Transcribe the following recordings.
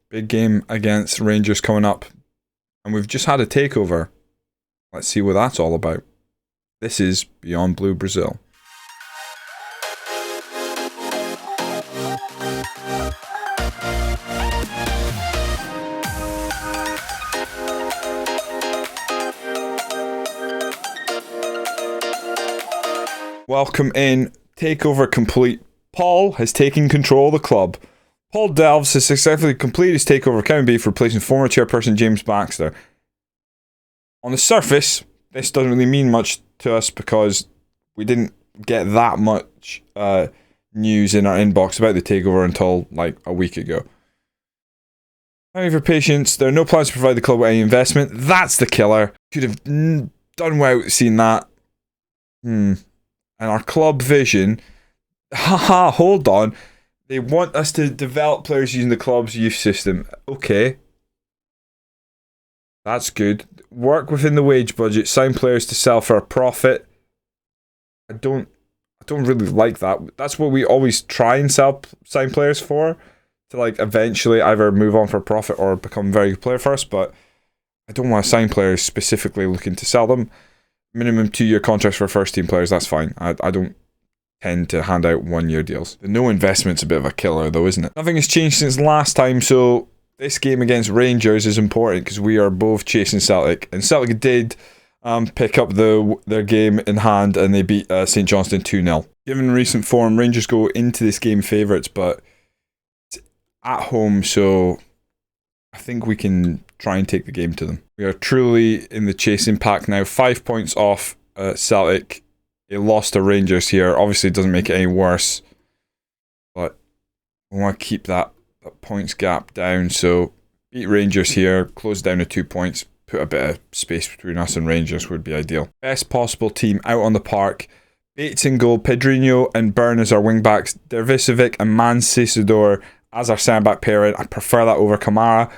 Big game against Rangers coming up. And we've just had a takeover. Let's see what that's all about. This is Beyond Blue Brazil. Welcome in. Takeover complete. Paul has taken control of the club. Paul Delves has successfully completed his takeover of Cowdenbeath, replacing former chairperson James Baxter. On the surface, this doesn't really mean much to us because we didn't get that much news in our inbox about the takeover until like a week ago. Thank you for your patience. There are no plans to provide the club with any investment. That's the killer. Could have done without seeing that. And our club vision. Haha, hold on. They want us to develop players using the club's youth system. Okay. That's good. Work within the wage budget. Sign players to sell for a profit. I don't really like that. That's what we always try and sign players for. To like eventually either move on for a profit or become a very good player first. But I don't want to sign players specifically looking to sell them. Minimum 2-year contracts for first team players. That's fine. I don't tend to hand out 1-year deals. The no investment's a bit of a killer though, isn't it? Nothing has changed since last time, so this game against Rangers is important because we are both chasing Celtic, and Celtic did pick up their game in hand and they beat St Johnstone 2-0. Given recent form, Rangers go into this game favourites, but it's at home, so I think we can try and take the game to them. We are truly in the chasing pack now, 5 points off Celtic. It lost to Rangers here. Obviously, it doesn't make it any worse. But we want to keep that points gap down. So, beat Rangers here. Close down to 2 points. Put a bit of space between us and Rangers would be ideal. Best possible team out on the park. Bates in goal. Pedrinho and Byrne as our wing-backs. Dervisevic and Mancisador as our centre-back pairing. I prefer that over Kamara.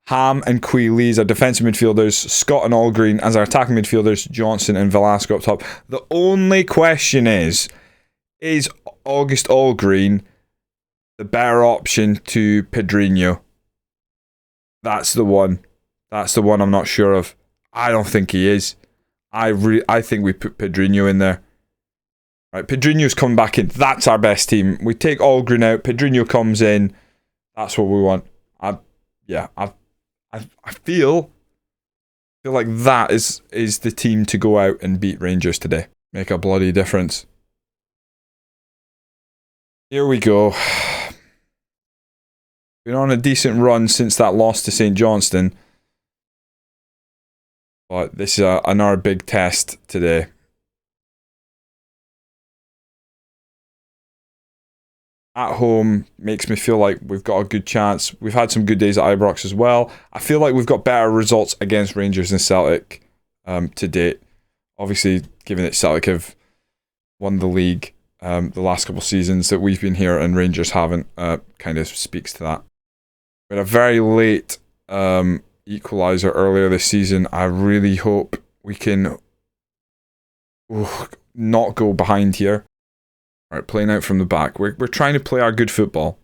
Ham and Quee as our defensive midfielders, Scott and Allgreen as our attacking midfielders, Johnson and Velasco up top. The only question is August Allgreen the better option to Pedrinho? That's the one. That's the one I'm not sure of. I don't think he is. I think we put Pedrinho in there. Right, Pedrinho's coming back in. That's our best team. We take Allgreen out. Pedrinho comes in. That's what we want. I feel like that is the team to go out and beat Rangers today. Make a bloody difference. Here we go. Been on a decent run since that loss to St Johnstone. But this is another big test today. At home makes me feel like we've got a good chance. We've had some good days at Ibrox as well. I feel like we've got better results against Rangers and Celtic to date. Obviously, given that Celtic have won the league the last couple of seasons that we've been here and Rangers haven't, kind of speaks to that. We had a very late equaliser earlier this season. I really hope we can not go behind here. Alright, playing out from the back. We're trying to play our good football.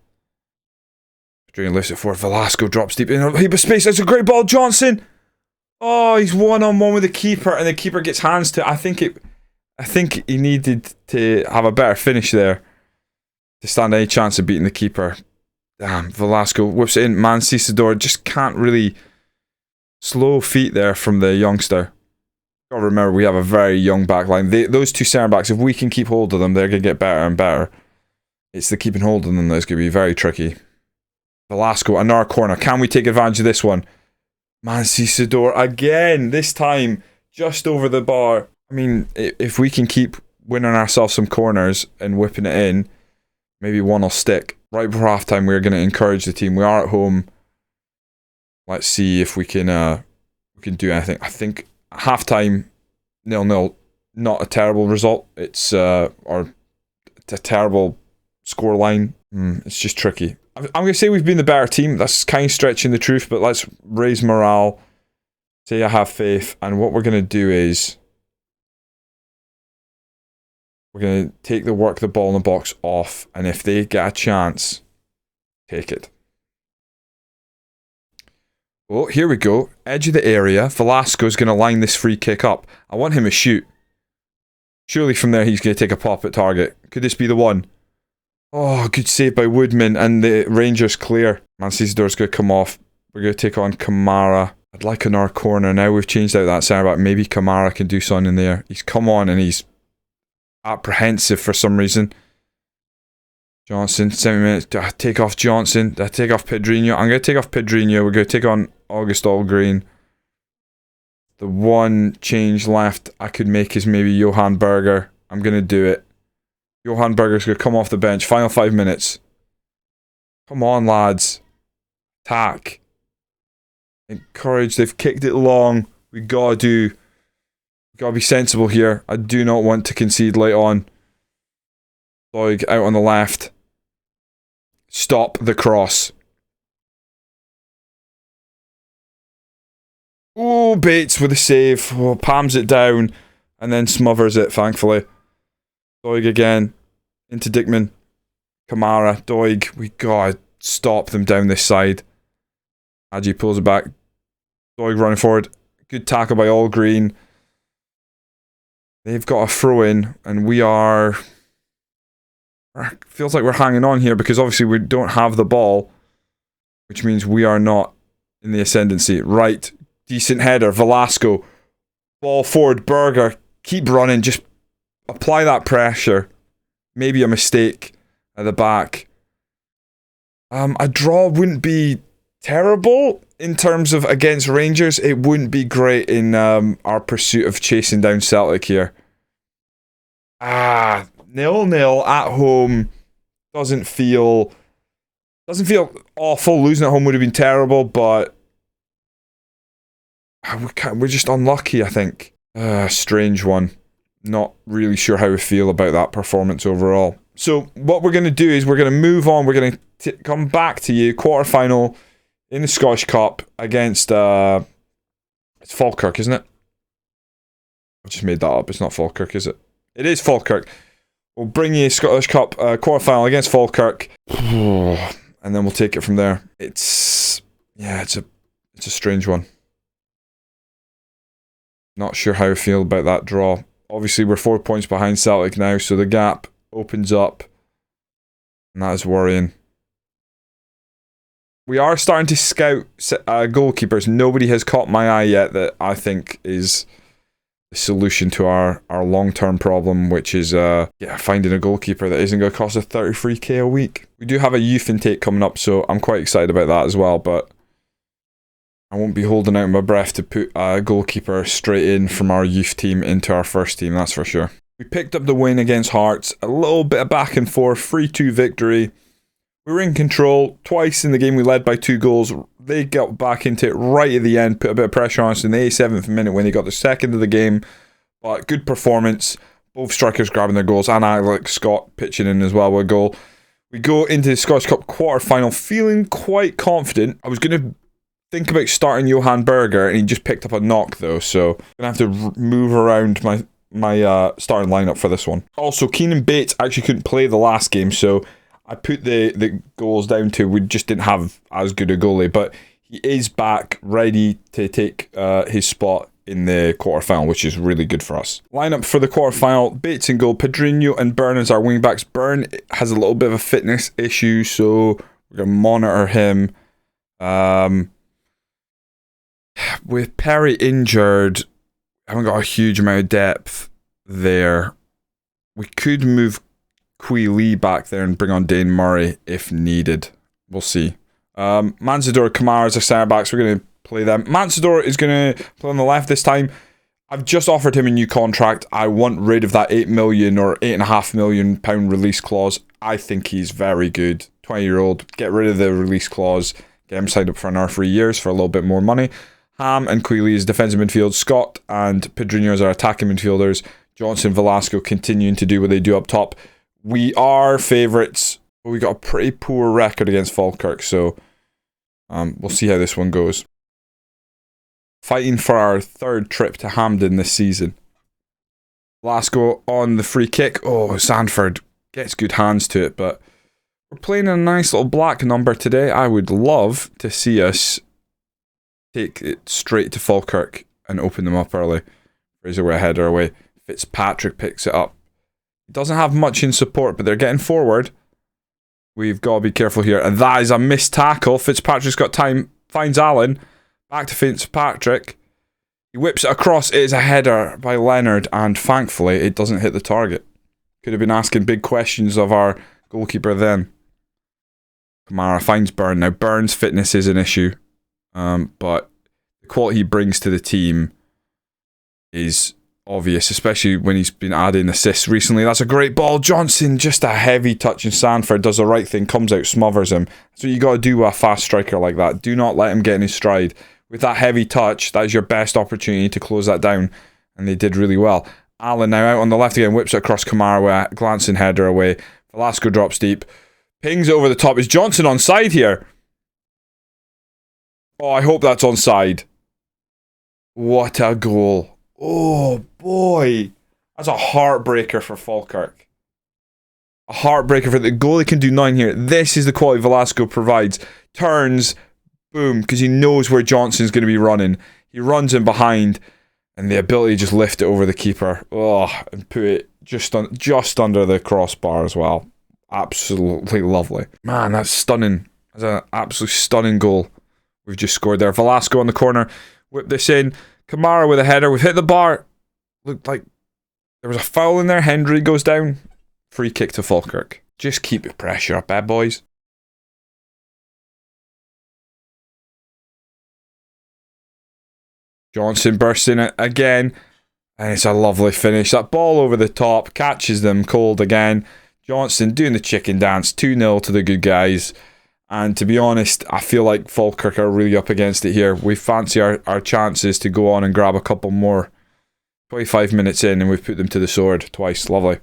Adrian lifts it forward. Velasco drops deep in a heap of space. It's a great ball. Johnson! Oh, he's one-on-one with the keeper, and the keeper gets hands to it. I think he needed to have a better finish there to stand any chance of beating the keeper. Damn, Velasco whips it in. Mancisador just can't really... Slow feet there from the youngster. Got to remember, we have a very young back line. Those two centre backs, if we can keep hold of them, they're going to get better and better. It's the keeping hold of them that's going to be very tricky. Velasco, another corner. Can we take advantage of this one? Mancisador again. This time, just over the bar. I mean, if we can keep winning ourselves some corners and whipping it in, maybe one will stick. Right before halftime, we're going to encourage the team. We are at home. Let's see if we can do anything. I think halftime 0-0, not a terrible result. It's a terrible scoreline. It's just tricky. I'm going to say we've been the better team. That's kind of stretching the truth, but let's raise morale. Say I have faith, and what we're going to do is we're going to take the work the ball in the box off, and if they get a chance, take it. Oh, here we go. Edge of the area. Velasco's going to line this free kick up. I want him to shoot. Surely from there he's going to take a pop at target. Could this be the one? Oh, good save by Woodman, and the Rangers clear. Mancidore's going to come off. We're going to take on Kamara. I'd like another corner. Now we've changed out that centre back. Maybe Kamara can do something in there. He's come on and he's apprehensive for some reason. Johnson, 70 minutes. Take off Johnson. Take off Pedrinho. I'm going to take off Pedrinho. We're going to take on August Allgreen. The one change left I could make is maybe Johan Berger. I'm going to do it. Johan Berger's going to come off the bench. Final 5 minutes. Come on, lads. Attack. Encourage. They've kicked it long. We got to be sensible here. I do not want to concede late on. Doig out on the left. Stop the cross. Oh, Bates with a save. Oh, palms it down and then smothers it, thankfully. Doig again. Into Dickman. Kamara. Doig. We gotta stop them down this side. Hadji pulls it back. Doig running forward. Good tackle by Allgreen. They've got a throw in and we are... Feels like we're hanging on here because obviously we don't have the ball, which means we are not in the ascendancy. Right, decent header, Velasco, ball forward, Berger, keep running, just apply that pressure. Maybe a mistake at the back. A draw wouldn't be terrible in terms of against Rangers. It wouldn't be great in our pursuit of chasing down Celtic here. 0-0 at home doesn't feel awful. Losing at home would have been terrible, but we're just unlucky, I think. Strange one. Not really sure how we feel about that performance overall. So what we're going to do is we're going to move on. We're going to come back to you. Quarterfinal in the Scottish Cup against it's Falkirk, isn't it? I've just made that up. It's not Falkirk, is it? It is Falkirk. We'll bring you Scottish Cup quarterfinal against Falkirk, and then we'll take it from there. It's a strange one. Not sure how I feel about that draw. Obviously, we're 4 points behind Celtic now, so the gap opens up, and that is worrying. We are starting to scout goalkeepers. Nobody has caught my eye yet that I think is the solution to our long-term problem, which is finding a goalkeeper that isn't going to cost us 33k a week. We do have a youth intake coming up, so I'm quite excited about that as well, but I won't be holding out my breath to put a goalkeeper straight in from our youth team into our first team, that's for sure. We picked up the win against Hearts, a little bit of back and forth, 3-2 victory. We were in control. Twice in the game we led by 2 goals. They got back into it right at the end, put a bit of pressure on us in the 87th minute when they got the second of the game. But good performance. Both strikers grabbing their goals, and Alex Scott pitching in as well with a goal. We go into the Scottish Cup quarter-final feeling quite confident. I was going to think about starting Johan Berger, and he just picked up a knock though, so I'm going to have to move around my starting lineup for this one. Also, Keenan Bates actually couldn't play the last game, so I put the goals down to we just didn't have as good a goalie, but he is back ready to take his spot in the quarterfinal, which is really good for us. Lineup for the quarterfinal: Bates in goal, Pedrinho and Byrne as our wingbacks. Byrne has a little bit of a fitness issue, so we're going to monitor him. With Perry injured, I haven't got a huge amount of depth there. We could move Quee Lee back there and bring on Dane Murray if needed. We'll see. Mansador, Kamara as our centre backs. We're going to play them. Mansador is going to play on the left this time. I've just offered him a new contract. I want rid of that 8 million or £8.5 million release clause. I think he's very good. 20-year-old. Get rid of the release clause. Get him signed up for another 3 years for a little bit more money. Ham and Queeley as defensive midfield. Scott and Pedrinho as our attacking midfielders. Johnson, Velasco continuing to do what they do up top. We are favourites, but we got a pretty poor record against Falkirk, so we'll see how this one goes. Fighting for our 3rd trip to Hampden this season. Velasco on the free kick. Oh, Sanford gets good hands to it, but we're playing a nice little black number today. I would love to see us take it straight to Falkirk and open them up early. Fraser with a header away. Fitzpatrick picks it up. He doesn't have much in support, but they're getting forward. We've got to be careful here. And that is a missed tackle. Fitzpatrick's got time. Finds Allen. Back to Fitzpatrick. He whips it across. It is a header by Leonard. And thankfully, it doesn't hit the target. Could have been asking big questions of our goalkeeper then. Kamara finds Byrne. Now, Byrne's fitness is an issue. But the quality he brings to the team is obvious, especially when he's been adding assists recently. That's a great ball. Johnson, just a heavy touch, and Sanford does the right thing, comes out, smothers him. That's what you got to do with a fast striker like that. Do not let him get in his stride. With that heavy touch, that is your best opportunity to close that down, and they did really well. Allen now out on the left again, whips it across Kamara with a glancing header away. Velasco drops deep, pings it over the top. Is Johnson onside here? Oh, I hope that's onside. What a goal. Oh boy, that's a heartbreaker for Falkirk. A heartbreaker for the goalie can do nothing here. This is the quality Velasco provides. Turns, boom, because he knows where Johnson's going to be running. He runs in behind, and the ability to just lift it over the keeper. Oh, and put it just under the crossbar as well. Absolutely lovely. Man, that's stunning. That's an absolutely stunning goal we've just scored there. Velasco on the corner, whip this in. Kamara with a header. We've hit the bar. Looked like there was a foul in there. Hendry goes down. Free kick to Falkirk. Just keep the pressure up, boys. Johnson bursts in it again. And it's a lovely finish. That ball over the top. Catches them cold again. Johnson doing the chicken dance. 2-0 to the good guys. And to be honest, I feel like Falkirk are really up against it here. We fancy our chances to go on and grab a couple more. 25 minutes in and we've put them to the sword twice. Lovely.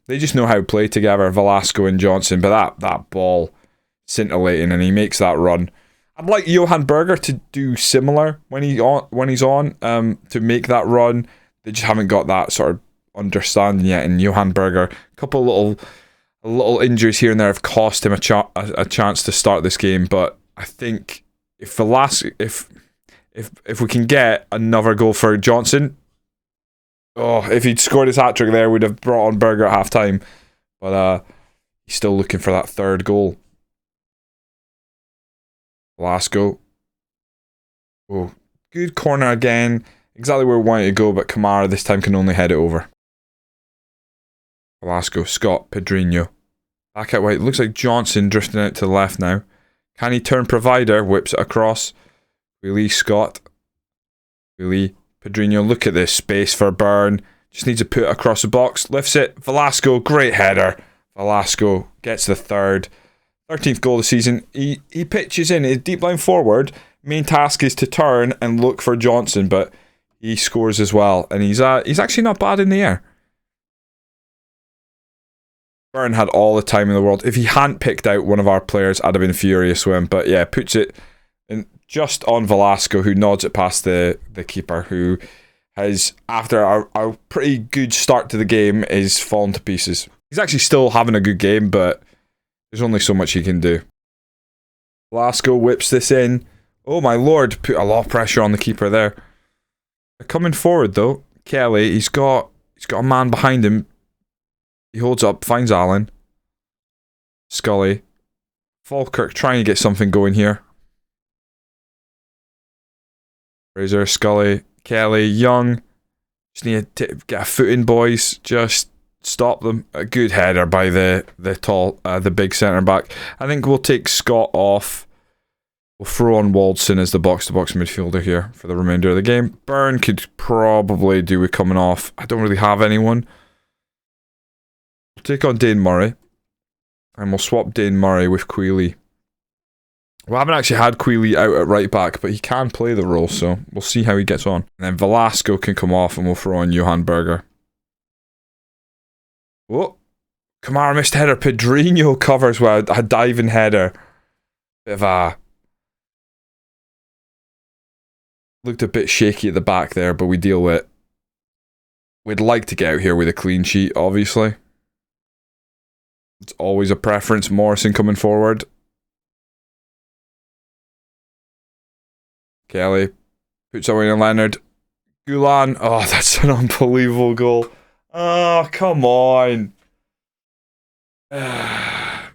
They just know how to play together, Velasco and Johnson. But that ball, scintillating, and he makes that run. I'd like Johan Berger to do similar when he's on to make that run. They just haven't got that sort of understanding yet. And Johan Berger, a couple little injuries here and there have cost him a chance to start this game, but I think if we can get another goal for Johnson, if he'd scored his hat-trick there, we'd have brought on Berger at half-time, but he's still looking for that third goal. Velasco. Oh, good corner again, exactly where we wanted to go, but Kamara this time can only head it over. Velasco, Scott, Pedrinho. Back out wide. It looks like Johnson drifting out to the left now. Can he turn provider? Whips it across. Willie, Scott. Willie, Pedrinho. Look at this space for Byrne. Just needs to put it across the box. Lifts it. Velasco, great header. Velasco gets the third. 13th goal of the season. He pitches in. His deep line forward. Main task is to turn and look for Johnson, but he scores as well. And he's actually not bad in the air. Byrne had all the time in the world. If he hadn't picked out one of our players, I'd have been furious with him. But yeah, puts it in just on Velasco, who nods it past the keeper, who has, after a pretty good start to the game, is fallen to pieces. He's actually still having a good game, but there's only so much he can do. Velasco whips this in. Oh my lord, put a lot of pressure on the keeper there. They're coming forward though. Kelly, he's got a man behind him. He holds up, finds Allen. Scully. Falkirk trying to get something going here. Fraser, Scully, Kelly, Young. Just need to get a foot in, boys. Just stop them. A good header by the big centre back. I think we'll take Scott off. We'll throw on Waldson as the box-to-box midfielder here for the remainder of the game. Byrne could probably do with coming off. I don't really have anyone. We'll take on Dane Murray. And we'll swap Dane Murray with Queeley. We haven't actually had Queeley out at right back, but he can play the role, so we'll see how he gets on. And then Velasco can come off and we'll throw on Johan Berger. Whoa. Kamara missed header. Pedrinho covers with a diving header. Bit of a... Looked a bit shaky at the back there, but we deal with it. We'd like to get out here with a clean sheet, obviously. It's always a preference. Morrison coming forward. Kelly puts away to Leonard. Gulan. Oh, that's an unbelievable goal. Oh, come on. Hey,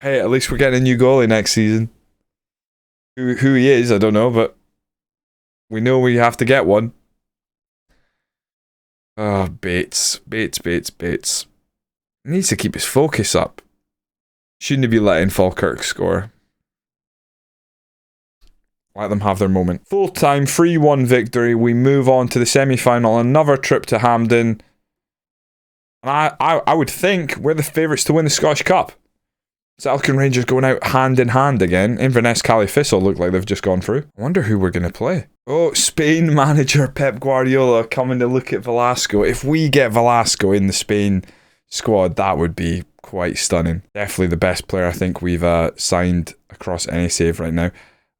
at least we're getting a new goalie next season. Who he is, I don't know, but we know we have to get one. Oh, Bates. Bates. He needs to keep his focus up. Shouldn't be letting Falkirk score. Let them have their moment. Full-time 3-1 victory. We move on to the semi-final. Another trip to Hampden. And I would think we're the favourites to win the Scottish Cup. Zelkin Rangers going out hand in hand again. Inverness Cali Thistle look like they've just gone through. I wonder who we're going to play. Oh, Spain manager Pep Guardiola coming to look at Velasco. If we get Velasco in the Spain squad, that would be quite stunning. Definitely the best player I think we've signed across any save right now.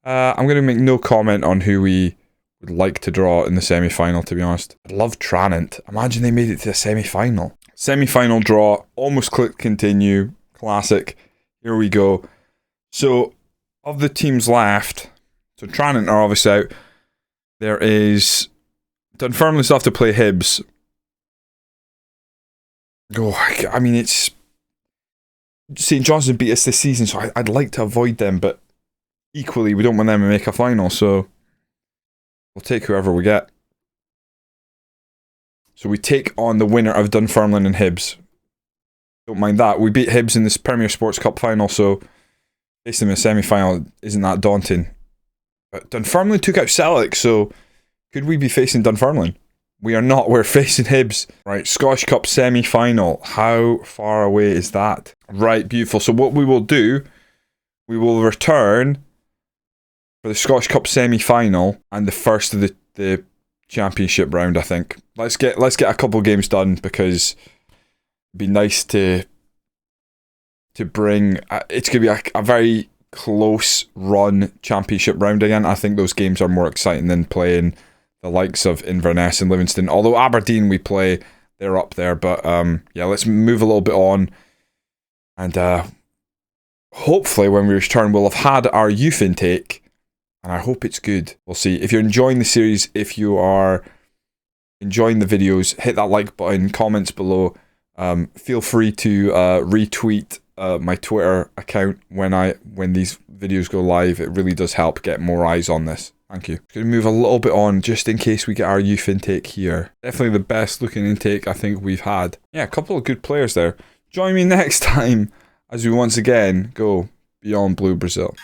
I'm going to make no comment on who we would like to draw in the semi-final, to be honest. I love Tranent. Imagine they made it to the semi-final. Semi-final draw. Almost click continue. Classic. Here we go. So, of the teams left, so Tranent are obviously out. There is Dunfermline still have to play Hibs. Oh, I mean, it's St. Johnstone beat us this season, so I'd like to avoid them, but equally, we don't want them to make a final, so we'll take whoever we get. So we take on the winner of Dunfermline and Hibs. Don't mind that. We beat Hibs in this Premier Sports Cup final, so facing them in the semi-final isn't that daunting. But Dunfermline took out Celtic, so could we be facing Dunfermline? We are not. We're facing Hibs. Right, Scottish Cup semi-final. How far away is that? Right, beautiful. So what we will do, we will return for the Scottish Cup semi-final and the first of the championship round, I think. Let's get a couple of games done, because it'd be nice to bring... it's going to be a very close run championship round again. I think those games are more exciting than playing the likes of Inverness and Livingston. Although Aberdeen we play, they're up there. But yeah, let's move a little bit on. And hopefully when we return, we'll have had our youth intake. And I hope it's good. We'll see. If you're enjoying the series, if you are enjoying the videos, hit that like button, comments below. Feel free to retweet my Twitter account when these videos go live. It really does help get more eyes on this. Thank you. Going to move a little bit on just in case we get our youth intake here. Definitely the best looking intake I think we've had. Yeah, a couple of good players there. Join me next time as we once again go beyond Blue Brazil.